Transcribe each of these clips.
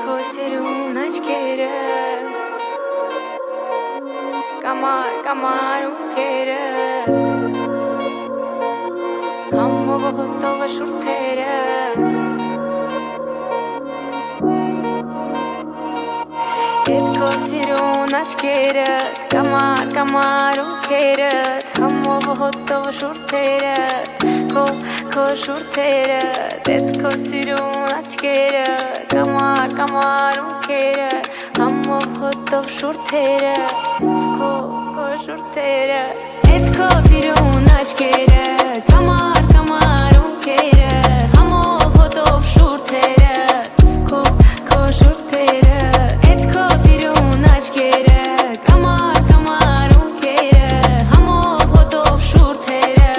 քո սիրուն աչքերը Կամար ունքերը Համովոտով շուրթերը Ետ քո սիրուն աչքերը Կամար ունքերը Համովոտով շուրթերը Քո շուրթերը Ետ քո սիրուն աչքերը Կամար ունքերը Համովոտով շուրթերը Քո շուրթերը Ետ քո սիրուն աչքերը Կամար ունքերը Համովոտով շուրթերը Քո շուրթերը Ետ քո սիրուն աչքերը Կամար ունքերը Համովոտով շուրթերը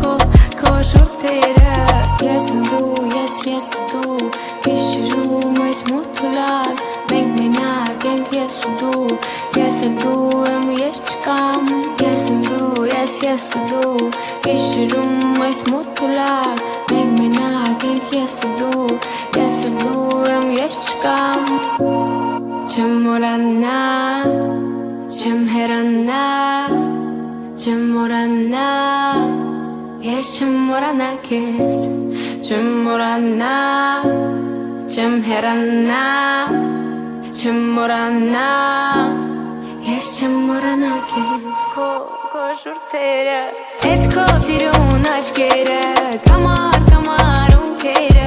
Քո շուրթերը Ես եմ դու, ես ու դու Գիշերում այս մութուլար Մենք մենակ ենք ես ու դու Ես էլ դու եմ ես չկամ Ես եմ դու, ես ու դու Գիշերում այս մութուլար Մենք մենակ ենք ես ու դու Ես էլ դու եմ ես չկամ Չեմ մորանա Չեմ հեռանա Չեմ մորանա Ես չեմ մորանա քեզ Չեմ մորանա Չեմ հեռանա Չեմ մորանա Ես չեմ մորանա քեզ Քո շուրթերը Ետ քո սիրուն աչքերը Կամար ունքերը